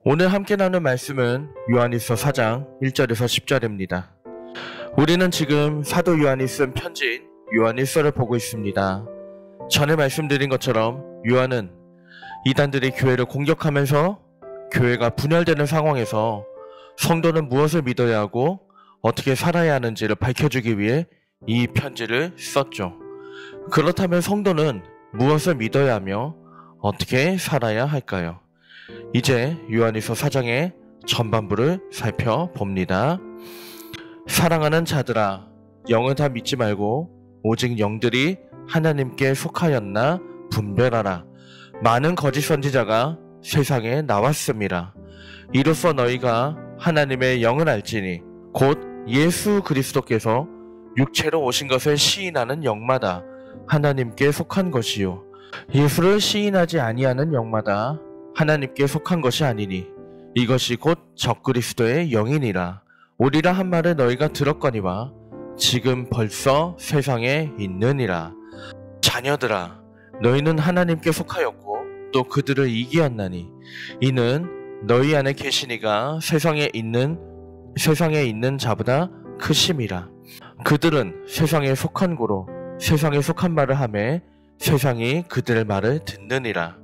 오늘 함께 나눌 말씀은 요한일서 4장 1절에서 10절입니다. 우리는 지금 사도 요한이 쓴 편지인 요한일서를 보고 있습니다. 전에 말씀드린 것처럼 요한은 이단들이 교회를 공격하면서 교회가 분열되는 상황에서 성도는 무엇을 믿어야 하고 어떻게 살아야 하는지를 밝혀주기 위해 이 편지를 썼죠. 그렇다면 성도는 무엇을 믿어야 하며 어떻게 살아야 할까요? 이제 요한일서 4장의 전반부를 살펴봅니다. 사랑하는 자들아, 영은 다 믿지 말고 오직 영들이 하나님께 속하였나 분별하라. 많은 거짓 선지자가 세상에 나왔습니다. 이로써 너희가 하나님의 영을 알지니 곧 예수 그리스도께서 육체로 오신 것을 시인하는 영마다 하나님께 속한 것이요, 예수를 시인하지 아니하는 영마다 하나님께 속한 것이 아니니 이것이 곧 적그리스도의 영이니라. 오리라 한 말을 너희가 들었거니와 지금 벌써 세상에 있느니라. 자녀들아, 너희는 하나님께 속하였고 또 그들을 이기었나니 이는 너희 안에 계시니가 세상에 있는 자보다 크심이라. 그들은 세상에 속한 고로 세상에 속한 말을 하매 세상이 그들의 말을 듣느니라.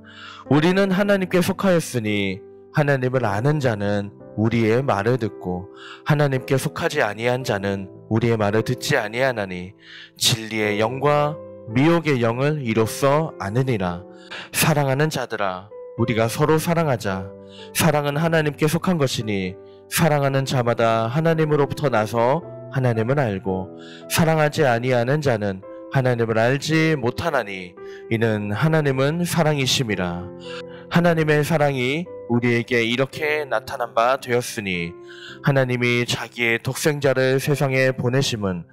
우리는 하나님께 속하였으니 하나님을 아는 자는 우리의 말을 듣고 하나님께 속하지 아니한 자는 우리의 말을 듣지 아니하나니 진리의 영과 미혹의 영을 이로써 아느니라. 사랑하는 자들아, 우리가 서로 사랑하자. 사랑은 하나님께 속한 것이니 사랑하는 자마다 하나님으로부터 나서 하나님을 알고 사랑하지 아니하는 자는 하나님을 알지 못하나니 이는 하나님은 사랑이심이라. 하나님의 사랑이 우리에게 이렇게 나타난 바 되었으니 하나님이 자기의 독생자를 세상에 보내심은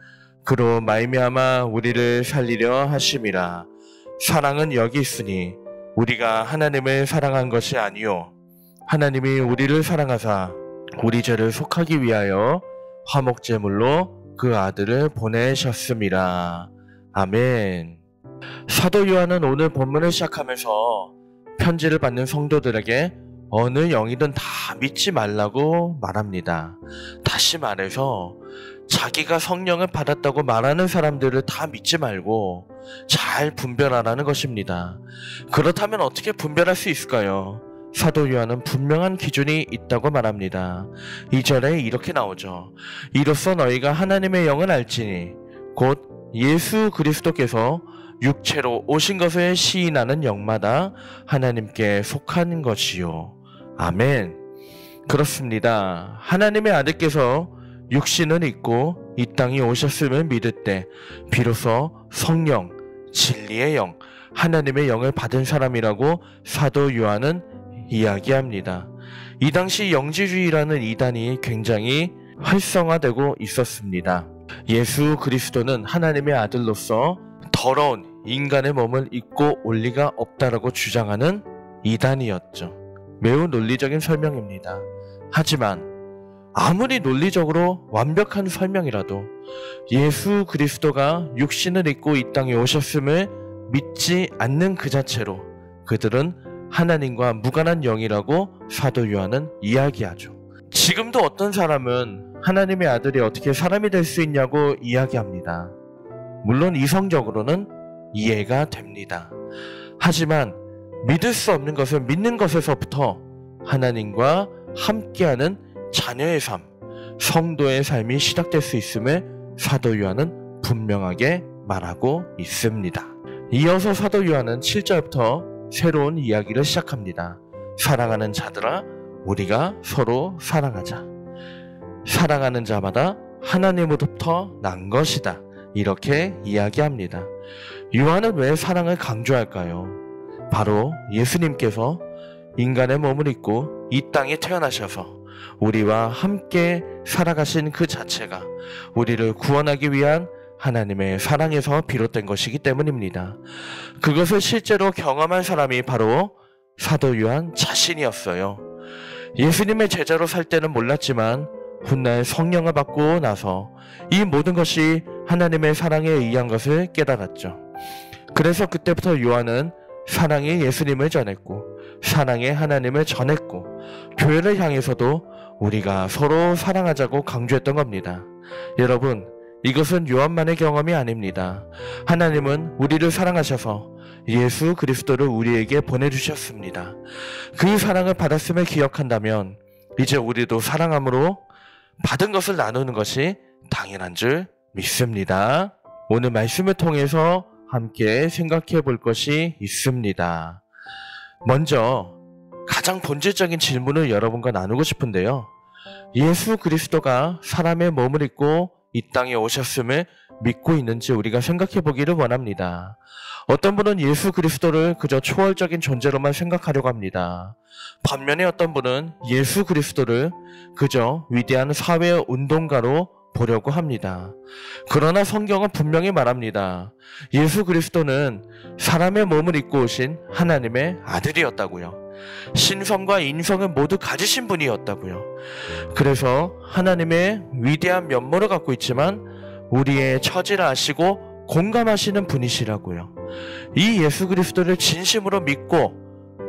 그로 말미암아 우리를 살리려 하심이라. 사랑은 여기 있으니 우리가 하나님을 사랑한 것이 아니요 하나님이 우리를 사랑하사 우리 죄를 속하기 위하여 화목제물로 그 아들을 보내셨음이라. 아멘. 사도 요한은 오늘 본문을 시작하면서 편지를 받는 성도들에게 어느 영이든 다 믿지 말라고 말합니다. 다시 말해서 자기가 성령을 받았다고 말하는 사람들을 다 믿지 말고 잘 분별하라는 것입니다. 그렇다면 어떻게 분별할 수 있을까요? 사도 요한은 분명한 기준이 있다고 말합니다. 2절에 이렇게 나오죠. 이로써 너희가 하나님의 영을 알지니 곧 예수 그리스도께서 육체로 오신 것을 시인하는 영마다 하나님께 속한 것이요. 아멘. 그렇습니다. 하나님의 아들께서 육신을 입고 이 땅에 오셨음을 믿을 때 비로소 성령, 진리의 영, 하나님의 영을 받은 사람이라고 사도 요한은 이야기합니다. 이 당시 영지주의라는 이단이 굉장히 활성화되고 있었습니다. 예수 그리스도는 하나님의 아들로서 더러운 인간의 몸을 입고 올 리가 없다라고 주장하는 이단이었죠. 매우 논리적인 설명입니다. 하지만 아무리 논리적으로 완벽한 설명이라도 예수 그리스도가 육신을 입고 이 땅에 오셨음을 믿지 않는 그 자체로 그들은 하나님과 무관한 영이라고 사도 요한은 이야기하죠. 지금도 어떤 사람은 하나님의 아들이 어떻게 사람이 될 수 있냐고 이야기합니다. 물론 이성적으로는 이해가 됩니다. 하지만 믿을 수 없는 것을 믿는 것에서부터 하나님과 함께하는 자녀의 삶, 성도의 삶이 시작될 수 있음을 사도 요한은 분명하게 말하고 있습니다. 이어서 사도 요한은 7절부터 새로운 이야기를 시작합니다. 사랑하는 자들아, 우리가 서로 사랑하자. 사랑하는 자마다 하나님으로부터 난 것이다. 이렇게 이야기합니다. 요한은 왜 사랑을 강조할까요? 바로 예수님께서 인간의 몸을 입고 이 땅에 태어나셔서 우리와 함께 살아가신 그 자체가 우리를 구원하기 위한 하나님의 사랑에서 비롯된 것이기 때문입니다. 그것을 실제로 경험한 사람이 바로 사도 요한 자신이었어요. 예수님의 제자로 살 때는 몰랐지만 훗날 성령을 받고 나서 이 모든 것이 하나님의 사랑에 의한 것을 깨달았죠. 그래서 그때부터 요한은 사랑의 예수님을 전했고 사랑의 하나님을 전했고, 교회를 향해서도 우리가 서로 사랑하자고 강조했던 겁니다. 여러분, 이것은 요한만의 경험이 아닙니다. 하나님은 우리를 사랑하셔서 예수 그리스도를 우리에게 보내주셨습니다. 그 사랑을 받았음을 기억한다면 이제 우리도 사랑함으로 받은 것을 나누는 것이 당연한 줄 믿습니다. 오늘 말씀을 통해서 함께 생각해 볼 것이 있습니다. 먼저 가장 본질적인 질문을 여러분과 나누고 싶은데요. 예수 그리스도가 사람의 몸을 입고 이 땅에 오셨음을 믿고 있는지 우리가 생각해 보기를 원합니다. 어떤 분은 예수 그리스도를 그저 초월적인 존재로만 생각하려고 합니다. 반면에 어떤 분은 예수 그리스도를 그저 위대한 사회 운동가로 보려고 합니다. 그러나 성경은 분명히 말합니다. 예수 그리스도는 사람의 몸을 입고 오신 하나님의 아들이었다고요. 신성과 인성을 모두 가지신 분이었다고요. 그래서 하나님의 위대한 면모를 갖고 있지만 우리의 처지를 아시고 공감하시는 분이시라고요. 이 예수 그리스도를 진심으로 믿고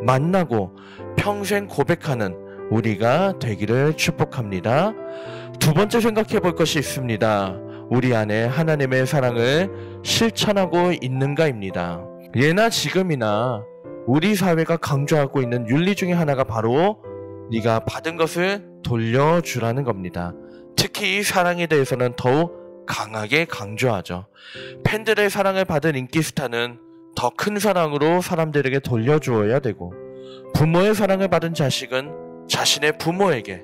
만나고 평생 고백하는 우리가 되기를 축복합니다. 두 번째 생각해 볼 것이 있습니다. 우리 안에 하나님의 사랑을 실천하고 있는가입니다. 예나 지금이나 우리 사회가 강조하고 있는 윤리 중에 하나가 바로 네가 받은 것을 돌려주라는 겁니다. 특히 이 사랑에 대해서는 더욱 강하게 강조하죠. 팬들의 사랑을 받은 인기 스타는 더 큰 사랑으로 사람들에게 돌려주어야 되고, 부모의 사랑을 받은 자식은 자신의 부모에게,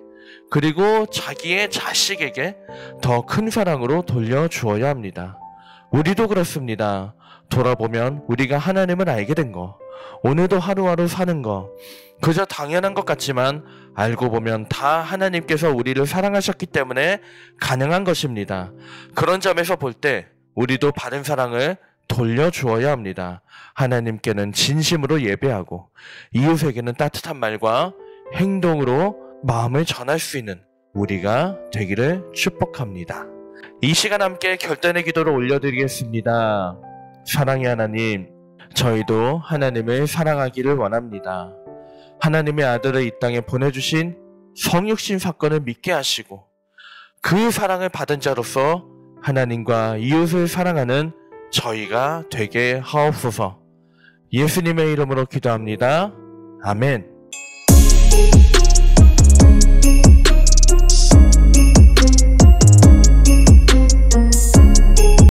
그리고 자기의 자식에게 더 큰 사랑으로 돌려주어야 합니다. 우리도 그렇습니다. 돌아보면 우리가 하나님을 알게 된 거, 오늘도 하루하루 사는 거 그저 당연한 것 같지만 알고 보면 다 하나님께서 우리를 사랑하셨기 때문에 가능한 것입니다. 그런 점에서 볼 때 우리도 받은 사랑을 돌려주어야 합니다. 하나님께는 진심으로 예배하고 이웃에게는 따뜻한 말과 행동으로 마음을 전할 수 있는 우리가 되기를 축복합니다. 이 시간 함께 결단의 기도를 올려드리겠습니다. 사랑의 하나님, 저희도 하나님을 사랑하기를 원합니다. 하나님의 아들을 이 땅에 보내주신 성육신 사건을 믿게 하시고 그 사랑을 받은 자로서 하나님과 이웃을 사랑하는 저희가 되게 하옵소서. 예수님의 이름으로 기도합니다. 아멘.